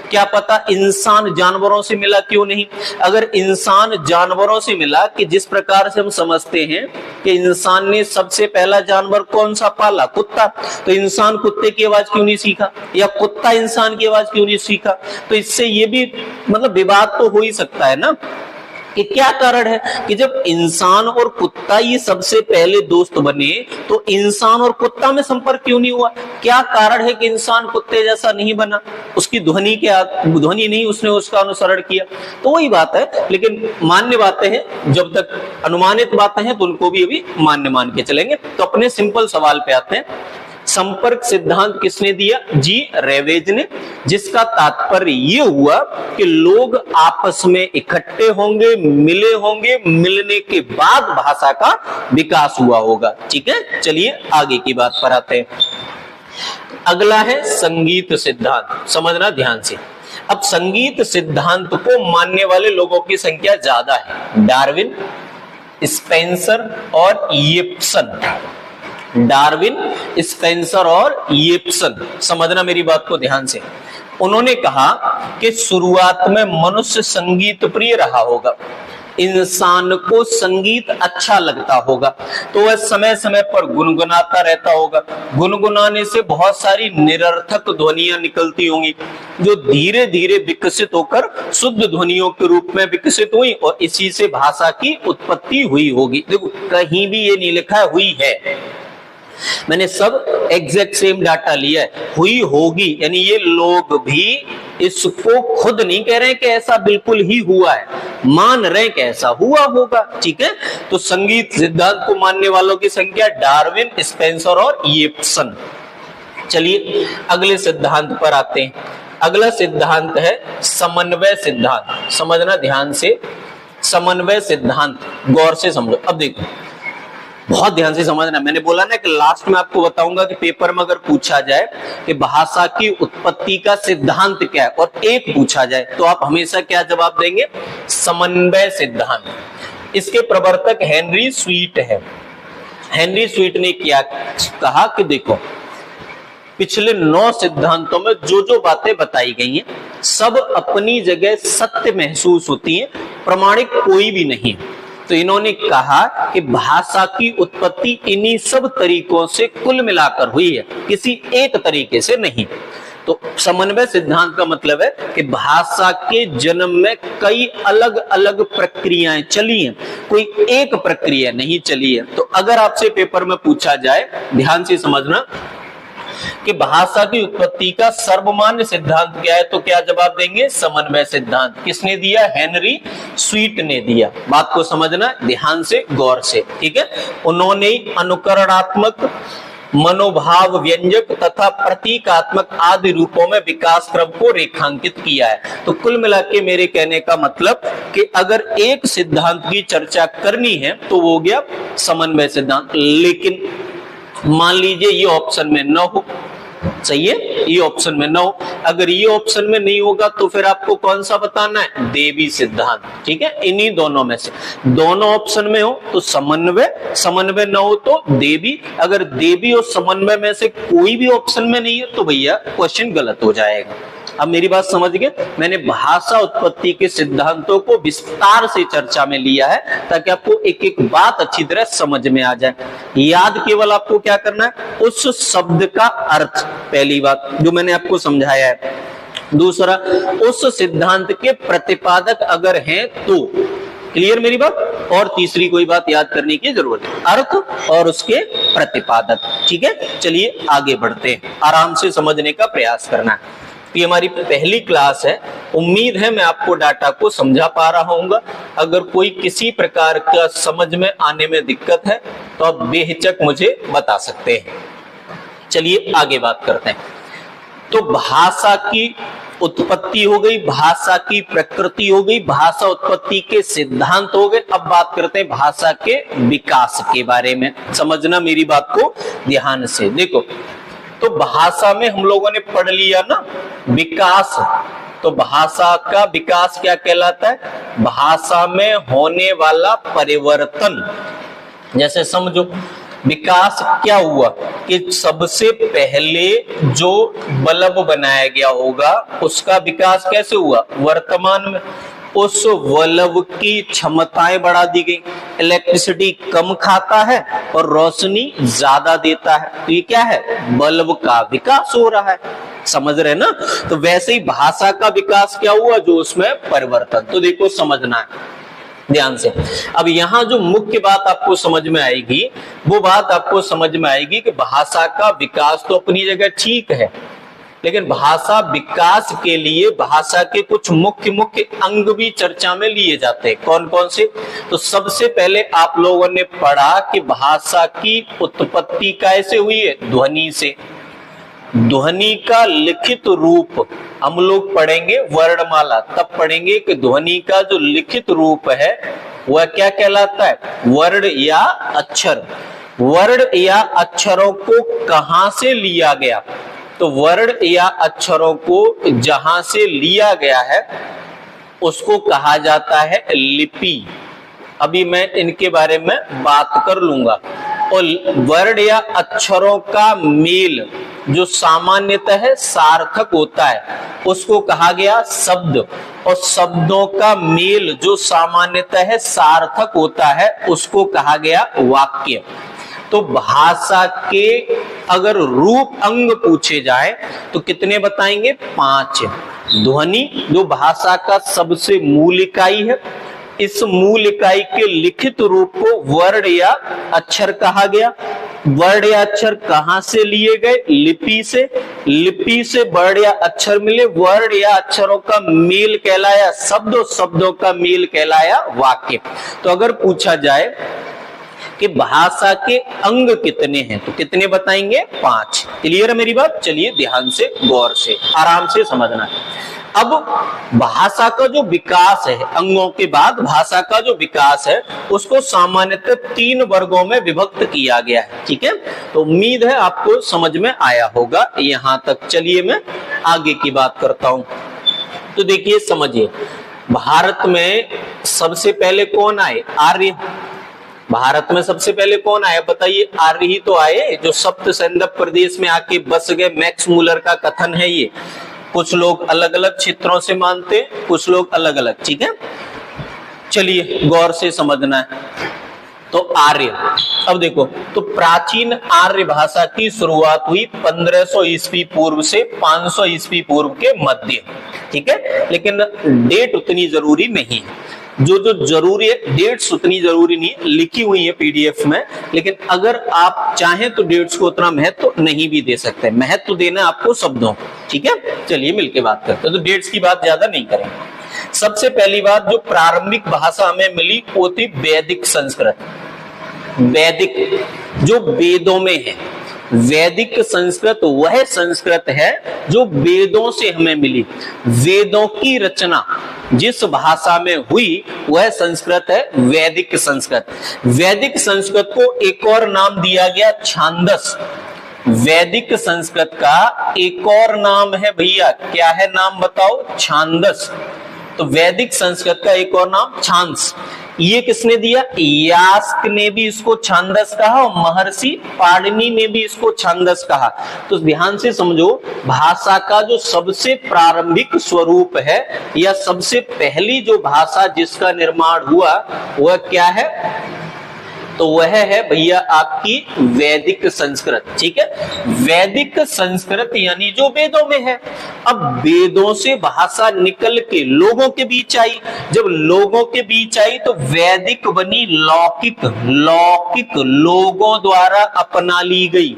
क्या पता इंसान जानवरों से मिला क्यों नहीं? अगर इंसान जानवरों से मिला, कि जिस प्रकार से हम समझते हैं कि इंसान ने सबसे पहला जानवर कौन सा पाला, कुत्ता, तो इंसान कुत्ते की आवाज क्यों नहीं सीखा, या कुत्ता इंसान की आवाज क्यों नहीं सीखा? तो इससे ये भी मतलब विवाद तो हो ही सकता है ना कि क्या कारण है कि जब इंसान और कुत्ता ही सबसे पहले दोस्त बने तो इंसान और कुत्ता में संपर्क क्यों नहीं हुआ? क्या कारण है कि इंसान कुत्ते जैसा नहीं बना? उसकी ध्वनि नहीं उसने उसका अनुसरण किया। तो वही बात है, लेकिन मान्य बातें हैं, जब तक अनुमानित बातें हैं तो उनको भी अभी मान्य मान के चलेंगे। तो अपने सिंपल सवाल पे आते हैं। संपर्क सिद्धांत किसने दिया? जी रेवेज ने, जिसका तात्पर्य ये हुआ कि लोग आपस में इकट्ठे होंगे, मिले होंगे, मिलने के बाद भाषा का विकास हुआ होगा। ठीक है, चलिए आगे की बात पर आते हैं। अगला है संगीत सिद्धांत। समझना ध्यान से। अब संगीत सिद्धांत को मानने वाले लोगों की संख्या ज्यादा है। डार्विन, स्पेंसर और येप्सन। डार्विन, स्पेंसर और येप्सन। समझना मेरी बात को ध्यान से। उन्होंने कहा कि शुरुआत में मनुष्य संगीत प्रिय रहा होगा, इंसान को संगीत अच्छा लगता होगा, तो वह समय समय पर गुनगुनाता रहता होगा। गुनगुनाने से बहुत सारी निरर्थक ध्वनियां निकलती होंगी जो धीरे धीरे विकसित होकर शुद्ध ध्वनियों के रूप में विकसित हुई और इसी से भाषा की उत्पत्ति हुई होगी। देखो कहीं भी ये नहीं लिखा है हुई है, मैंने सब एग्जैक्ट सेम डाटा लिया है। हुई होगी यानी ये लोग भी इसको खुद नहीं कह रहे हैं कि ऐसा बिल्कुल ही हुआ है, मान रहे हैं कि ऐसा हुआ होगा। ठीक है, तो संगीत सिद्धांत को मानने वालों की संख्या डार्विन, स्पेंसर और येप्सन। चलिए अगले सिद्धांत पर आते हैं। अगला सिद्धांत है समन्वय सिद्धांत। समझना ध्यान से, समन्वय सिद्धांत गौर से समझो। अब देखो बहुत ध्यान से समझना, मैंने बोला ना कि लास्ट में आपको बताऊंगा कि पेपर में अगर पूछा जाए कि भाषा की उत्पत्ति का सिद्धांत क्या है और एक पूछा जाए तो आप हमेशा क्या जवाब देंगे? समन्वय सिद्धांत। इसके प्रवर्तक हेनरी स्वीट है। हेनरी स्वीट ने क्या कहा कि देखो पिछले 9 सिद्धांतों में जो जो बातें बताई गई हैं सब अपनी जगह सत्य महसूस होती हैं, प्रमाणिक कोई भी नहीं। तो इन्होंने कहा कि भाषा की उत्पत्ति इन्हीं सब तरीकों से कुल मिलाकर हुई है, किसी एक तरीके से नहीं। तो समन्वय सिद्धांत का मतलब है कि भाषा के जन्म में कई अलग अलग प्रक्रियाएं चली हैं, कोई एक प्रक्रिया नहीं चली है। तो अगर आपसे पेपर में पूछा जाए, ध्यान से समझना, कि भाषा की उत्पत्ति का सर्वमान्य सिद्धांत क्या है, तो क्या जवाब देंगे? समन्वय सिद्धांत। किसने दिया? हेनरी स्वीट ने दिया। बात को समझना ध्यान से, गौर से, ठीक है। उन्होंने अनुकरणात्मक, मनोभाव व्यंजक तथा प्रतीकात्मक आदि रूपों में विकास क्रम को रेखांकित किया है। तो कुल मिला के मेरे कहने का मतलब कि अगर एक सिद्धांत की चर्चा करनी है तो वो हो गया समन्वय सिद्धांत। लेकिन मान लीजिए ये ऑप्शन में न हो, सही है, ये ऑप्शन में न हो, अगर ये ऑप्शन में नहीं होगा तो फिर आपको कौन सा बताना है? देवी सिद्धांत, ठीक है। इन्हीं दोनों में से, दोनों ऑप्शन में हो तो समन्वय, समन्वय न हो तो देवी, अगर देवी और समन्वय में से कोई भी ऑप्शन में नहीं है तो भैया क्वेश्चन गलत हो जाएगा। अब मेरी बात समझ गए? मैंने भाषा उत्पत्ति के सिद्धांतों को विस्तार से चर्चा में लिया है ताकि आपको एक एक बात अच्छी तरह समझ में आ जाए। याद केवल आपको क्या करना है? उस शब्द का अर्थ, पहली बात जो मैंने आपको समझाया है। दूसरा, उस सिद्धांत के प्रतिपादक अगर हैं तो, क्लियर मेरी बात? और तीसरी कोई बात याद करने की जरूरत है, अर्थ और उसके प्रतिपादक, ठीक है। चलिए आगे बढ़ते हैं, आराम से समझने का प्रयास करना है। ये हमारी पहली क्लास है, उम्मीद है मैं आपको डाटा को समझा पा रहा हूंगा। अगर कोई किसी प्रकार का समझ में आने में दिक्कत है तो आप बेहिचक मुझे बता सकते हैं। चलिए आगे बात करते हैं। तो भाषा की उत्पत्ति हो गई, भाषा की प्रकृति हो गई, भाषा उत्पत्ति के सिद्धांत हो गए। अब बात करते हैं भाषा के विकास के बारे में। समझना मेरी बात को ध्यान से। देखो, तो भाषा में हम लोगों ने पढ़ लिया ना विकास, तो भाषा का विकास क्या कहलाता है? भाषा में होने वाला परिवर्तन। जैसे समझो विकास क्या हुआ कि सबसे पहले जो बल्ब बनाया गया होगा उसका विकास कैसे हुआ? वर्तमान में उस बल्ब की क्षमताएं बढ़ा दी गई, इलेक्ट्रिसिटी कम खाता है और रोशनी ज्यादा देता है। तो ये क्या है? बल्ब का विकास हो रहा है, समझ रहे ना? तो वैसे ही भाषा का विकास क्या हुआ? जो उसमें परिवर्तन। तो देखो समझना है ध्यान से। अब यहाँ जो मुख्य बात आपको समझ में आएगी वो बात आपको समझ में आएगी कि भाषा का विकास तो अपनी जगह ठीक है, लेकिन भाषा विकास के लिए भाषा के कुछ मुख्य मुख्य अंग भी चर्चा में लिए जाते हैं। कौन कौन से? तो सबसे पहले आप लोगों ने पढ़ा कि भाषा की उत्पत्ति कैसे हुई है? ध्वनि से। ध्वनि का लिखित रूप हम लोग पढ़ेंगे वर्णमाला, तब पढ़ेंगे कि ध्वनि का जो लिखित रूप है वह क्या कहलाता है? वर्ण या अक्षर। वर्ण या अक्षरों को कहां से लिया गया? तो वर्ण या अक्षरों को जहां से लिया गया है उसको कहा जाता है लिपि। अभी मैं इनके बारे में बात कर लूंगा। और वर्ण या अक्षरों का मेल जो सामान्यतः सार्थक होता है उसको कहा गया शब्द, और शब्दों का मेल जो सामान्यतः सार्थक होता है उसको कहा गया वाक्य। तो भाषा के अगर रूप अंग पूछे जाए तो कितने बताएंगे? 5। ध्वनि जो भाषा का सबसे मूल इकाई है, इस मूल इकाई के लिखित रूप को वर्ण या अक्षर कहा गया। वर्ण या अक्षर कहां से लिए गए? लिपि से। लिपि से वर्ण या अक्षर मिले, वर्ण या अक्षरों का मेल कहलाया शब्द, शब्दों का मेल कहलाया वाक्य। तो अगर पूछा जाए कि भाषा के अंग कितने हैं तो कितने बताएंगे? 5। क्लियर है मेरी बात? चलिए ध्यान से, गौर से, आराम से समझना है। अब भाषा का जो विकास है, अंगों के बाद भाषा का जो विकास है उसको सामान्यतः 3 वर्गों में विभक्त किया गया है, ठीक है। तो उम्मीद है आपको समझ में आया होगा यहां तक। चलिए मैं आगे की बात करता हूं। तो देखिए समझिए, भारत में सबसे पहले कौन आए? आर्य। भारत में सबसे पहले कौन आया बताइए? आर्य ही तो आए, जो सप्त सैंधव प्रदेश में आके बस गए। मैक्स मूलर का कथन है ये। कुछ लोग अलग अलग क्षेत्रों से मानते, कुछ लोग अलग अलग, ठीक है। चलिए गौर से समझना है। तो आर्य, अब देखो, तो प्राचीन आर्य भाषा की शुरुआत हुई 1500 ईस्वी पूर्व से 500 ईस्वी पूर्व के मध्य, ठीक है। लेकिन डेट उतनी जरूरी नहीं है। जो जो जरूरी है, डेट्स उतनी जरूरी नहीं है, लिखी हुई है पीडीएफ में, लेकिन अगर आप चाहें तो डेट्स को उतना महत्व नहीं भी दे सकते, महत्व देना आपको शब्दों, ठीक है। चलिए मिलके बात करते हैं, तो डेट्स की बात ज्यादा नहीं करेंगे। सबसे पहली बात, जो प्रारंभिक भाषा हमें मिली वो थी वैदिक संस्कृत। वैदिक जो वेदों में है, वैदिक संस्कृत वह संस्कृत है जो वेदों से हमें मिली। वेदों की रचना जिस भाषा में हुई वह संस्कृत है वैदिक संस्कृत। वैदिक संस्कृत को एक और नाम दिया गया छांदस। वैदिक संस्कृत का एक और नाम है भैया, क्या है नाम बताओ? छांदस। तो वैदिक संस्कृत का एक और नाम छांस। ये किसने दिया? यास्क ने भी इसको छांदस कहा और महर्षि पाणिनि ने भी इसको छांदस कहा। तो ध्यान से समझो, भाषा का जो सबसे प्रारंभिक स्वरूप है या सबसे पहली जो भाषा जिसका निर्माण हुआ वह क्या है? तो वह है भैया आपकी वैदिक संस्कृत, ठीक है। वैदिक संस्कृत यानी जो वेदों में है। अब वेदों से भाषा निकल के लोगों के बीच आई, जब लोगों के बीच आई तो वैदिक बनी लौकिक। लौकिक लोगों द्वारा अपना ली गई,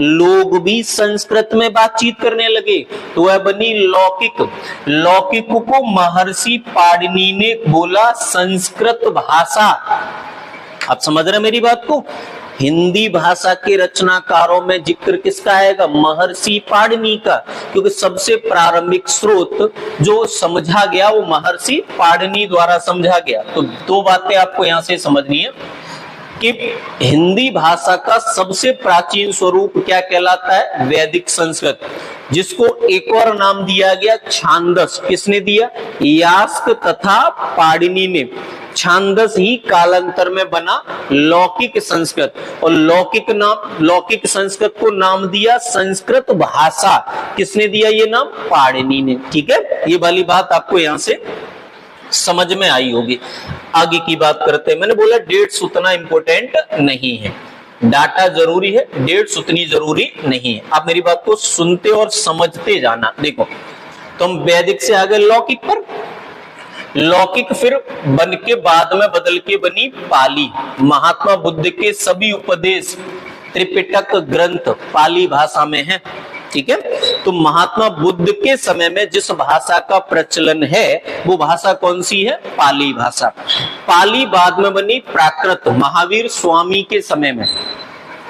लोग भी संस्कृत में बातचीत करने लगे तो वह बनी लौकिक। लौकिक को महर्षि पाणिनि ने बोला संस्कृत भाषा। आप समझ रहे मेरी बात को? हिंदी भाषा के रचनाकारों में जिक्र किसका आएगा? महर्षि पाणिनि का, क्योंकि सबसे प्रारंभिक स्रोत जो समझा गया वो महर्षि पाणिनि द्वारा समझा गया। तो दो बातें आपको यहां से समझनी है कि हिंदी भाषा का सबसे प्राचीन स्वरूप क्या कहलाता है? वैदिक संस्कृत, जिसको एक और नाम दिया गया छांदस। किसने दिया? यास्क तथा पाणिनि ने। छांदस ही कालांतर में बना लौकिक संस्कृत, और लौकिक संस्कृत को नाम दिया संस्कृत भाषा। किसने दिया ये नाम? पाणिनि ने, ठीक है। ये वाली बात आपको यहां से समझ में आई होगी। आगे की बात करते हैं। मैंने बोला डेट्स उतना इंपॉर्टेंट नहीं है, डाटा जरूरी है, डेट्स उतनी जरूरी नहीं है। आप मेरी बात को सुनते और समझते जाना। देखो, तो हम वैदिक से आगे लौकिक पर, लौकिक फिर बन के बाद में बदल के बनी पाली। महात्मा बुद्ध के सभी उपदेश त्रिपिटक ग्रंथ पाली भाषा में है, ठीक है। तो महात्मा बुद्ध के समय में जिस भाषा का प्रचलन है वो भाषा कौन सी है? पाली भाषा। पाली बाद में बनी प्राकृत महावीर स्वामी के समय में।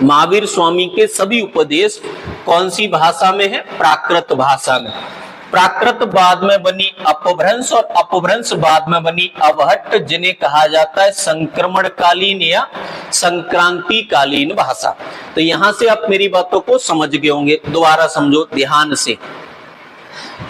महावीर स्वामी के सभी उपदेश कौन सी भाषा में है? प्राकृत भाषा में। प्राकृत बाद में बनी अपभ्रंश, और अपभ्रंश बाद में बनी अवहट्ट, जिन्हें कहा जाता है संक्रमणकालीन या संक्रांतिकालीन भाषा। तो यहां से आप मेरी बातों को समझ गए होंगे, दोबारा समझो ध्यान से।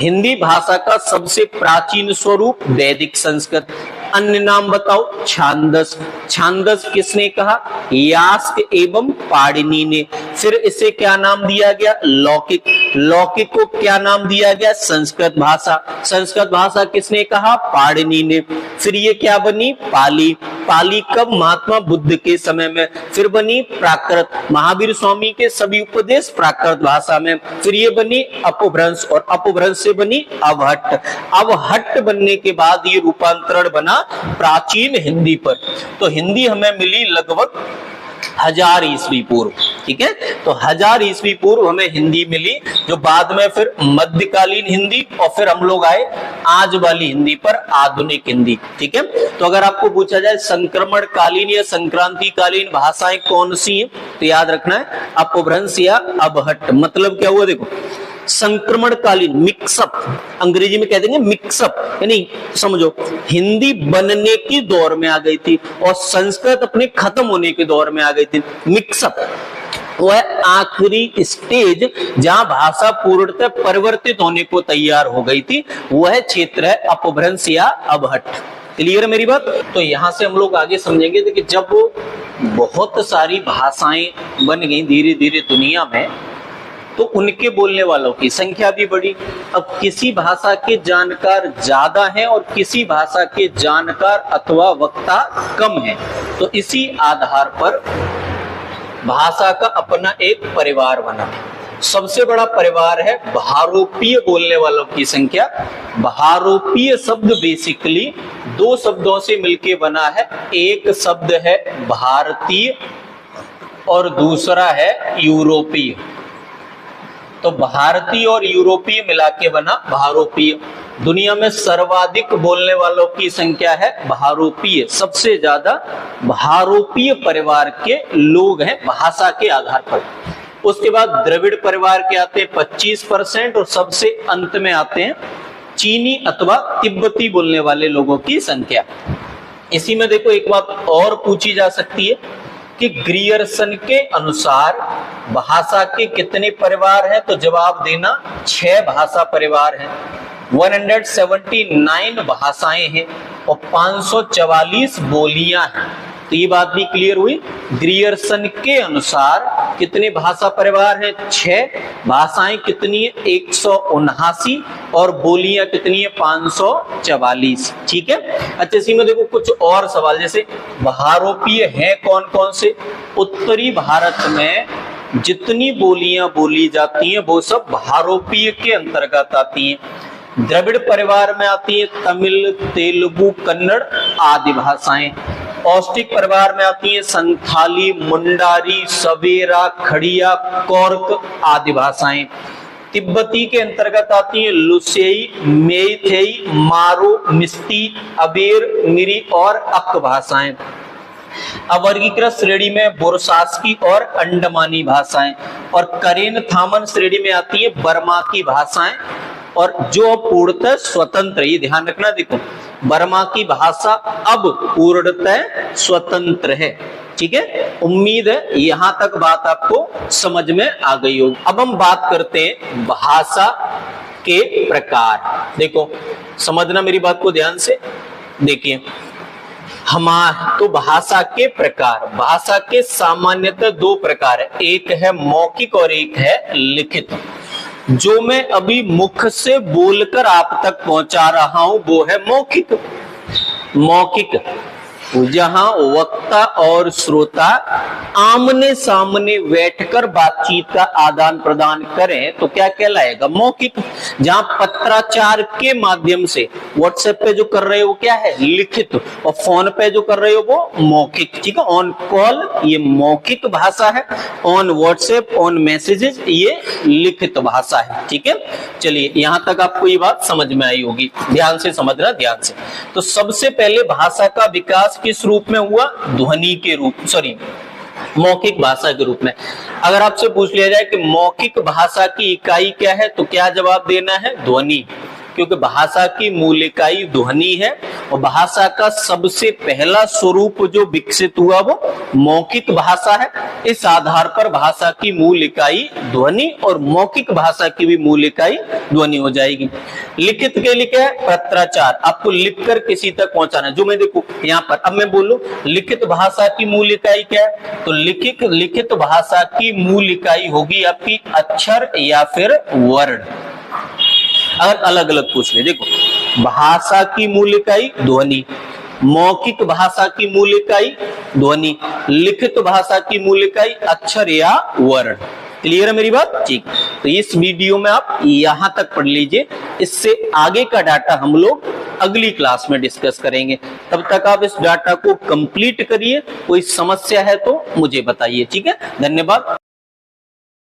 हिंदी भाषा का सबसे प्राचीन स्वरूप वैदिक संस्कृत। अन्य नाम बताओ? छांदस। छांदस किसने कहा? यास्क एवं पाणिनि ने। फिर इसे क्या नाम दिया गया? लौकिक। लौकिक को क्या नाम दिया गया? संस्कृत भाषा। संस्कृत भाषा किसने कहा? पाणिनि ने। फिर ये क्या बनी? पाली। पाली कब? महात्मा बुद्ध के समय में। फिर बनी प्राकृत, महावीर स्वामी के सभी उपदेश प्राकृत भाषा में। फिर ये बनी अपभ्रंश, और अपभ्रंश से बनी अवहट्ट। अवहट्ट बनने के बाद ये रूपांतरण बना प्राचीन हिंदी पर। तो हिंदी हमें मिली लगभग 1000 ईस्वी पूर्व, ठीक है। तो 1000 ईस्वी पूर्व हमें हिंदी मिली, जो बाद में फिर मध्यकालीन हिंदी, और फिर हम लोग आए आज वाली हिंदी पर, आधुनिक हिंदी, ठीक है। तो अगर आपको पूछा जाए संक्रमणकालीन या संक्रांतिकालीन भाषाएं कौन सी हैं, तो याद रखना है अपभ्रंश या अवहट्ट। मतलब क्या हुआ? देखो, संक्रमणकालीन मिक्सअप, अंग्रेजी में कह देंगे मिक्सअप, यानी समझो हिंदी बनने की दौर में आ गई थी और संस्कृत अपने खत्म होने के दौर में आ गई थी। मिक्सअप वह आखिरी स्टेज जहां भाषा पूर्णतः परिवर्तित होने को तैयार हो गई थी, वह क्षेत्र है अपभ्रंश या अवहट्ट। क्लियर है मेरी बात? तो यहां से हम लोग आगे समझेंगे कि जब बहुत सारी भाषाएं बन गई धीरे धीरे दुनिया में, तो उनके बोलने वालों की संख्या भी बढ़ी। अब किसी भाषा के जानकार ज्यादा हैं और किसी भाषा के जानकार अथवा वक्ता कम हैं, तो इसी आधार पर भाषा का अपना एक परिवार बना। सबसे बड़ा परिवार है भारोपीय बोलने वालों की संख्या। भारोपीय शब्द बेसिकली दो शब्दों से मिलके बना है। एक शब्द है भारतीय और दूसरा है यूरोपीय। तो भारतीय और यूरोपीय मिला के बना भारोपीय। दुनिया में सर्वाधिक बोलने वालों की संख्या है भारोपीय, सबसे ज्यादा भारोपीय परिवार के लोग हैं भाषा के आधार पर। उसके बाद द्रविड़ परिवार के आते हैं 25% और सबसे अंत में आते हैं चीनी अथवा तिब्बती बोलने वाले लोगों की संख्या। इसी में देखो एक बात और पूछी जा सकती है कि ग्रियर्सन के अनुसार भाषा के कितने परिवार हैं, तो जवाब देना 6 भाषा परिवार हैं। 179 भाषाएं हैं और 544 बोलियां हैं। तो ये बात भी क्लियर हुई। ग्रियर्सन के अनुसार कितने भाषा परिवार हैं? 6। भाषाएं कितनी है? 179 और बोलियां कितनी है? 544। ठीक है। अच्छा, इसी में देखो कुछ और सवाल, जैसे भारोपीय हैं कौन कौन से? उत्तरी भारत में जितनी बोलियां बोली जाती हैं वो सब भारोपीय के अंतर्गत आती हैं। द्रविड़ परिवार में आती है तमिल, तेलुगु, कन्नड़ आदि भाषाएं। औष्टिक परिवार में आती है संथाली, मुंडारी, सवेरा, खड़िया, कोर्क आदि भाषाएं। तिब्बती के अंतर्गत आती है लुसेई, मेइतेई, मारो, मिस्ती, अबेर, मिरी और अक भाषाएं। अवर्गीकृत श्रेणी में बोरसास्की और अंडमानी भाषाएं। और करेन थामन श्रेणी में आती है बर्मा की भाषाएं। और जो पूर्णतः स्वतंत्र, ये ध्यान रखना, देखो बर्मा की भाषा अब पूर्णतः स्वतंत्र है। ठीक है, उम्मीद है यहां तक बात आपको समझ में आ गई होगी। अब हम बात करते हैं भाषा के प्रकार। देखो समझना मेरी बात को ध्यान से। देखिए तो भाषा के प्रकार, भाषा के सामान्यतः 2 प्रकार है, एक है मौखिक और एक है लिखित। जो मैं अभी मुख से बोलकर आप तक पहुंचा रहा हूं वो है मौखिक। मौखिक जहां वक्ता और श्रोता आमने सामने बैठकर बातचीत का आदान प्रदान करें तो क्या कहलाएगा? मौखिक। जहां पत्राचार के माध्यम से व्हाट्सएप पे जो कर रहे हो क्या है? लिखित। और फोन पे जो कर रहे हो वो मौखिक। ठीक है, ऑन कॉल ये मौखिक भाषा है, ऑन व्हाट्सएप ऑन मैसेजेस ये लिखित भाषा है। ठीक है, चलिए यहां तक आपको ये बात समझ में आई होगी। ध्यान से समझना, ध्यान से। तो सबसे पहले भाषा का विकास किस रूप में हुआ? ध्वनि के रूप, मौखिक भाषा के रूप में। अगर आपसे पूछ लिया जाए कि मौखिक भाषा की इकाई क्या है तो क्या जवाब देना है? ध्वनि। क्योंकि भाषा की मूल इकाई ध्वनि है और भाषा का सबसे पहला स्वरूप जो विकसित हुआ वो मौखिक भाषा है। इस आधार पर भाषा की मूल इकाई ध्वनि और मौखिक भाषा की भी मूल इकाई ध्वनि हो जाएगी। लिखित के लिए क्या है? पत्राचार, आपको लिखकर किसी तक पहुंचाना। जो मैं देखो यहाँ पर, अब मैं बोलूं लिखित भाषा की मूल इकाई क्या है? तो लिखित भाषा की मूल इकाई होगी आपकी अक्षर या फिर वर्ण। अगर अलग अलग पूछ ले, देखो भाषा की मूल इकाई ध्वनि, मौखिक भाषा की मूल इकाई ध्वनि, लिखित भाषा की मूल इकाई अक्षर या वर्ण। क्लियर है मेरी बात? ठीक। तो इस वीडियो में आप यहां तक पढ़ लीजिए, इससे आगे का डाटा हम लोग अगली क्लास में डिस्कस करेंगे। तब तक आप इस डाटा को कंप्लीट करिए। कोई समस्या है तो मुझे बताइए। ठीक है, धन्यवाद।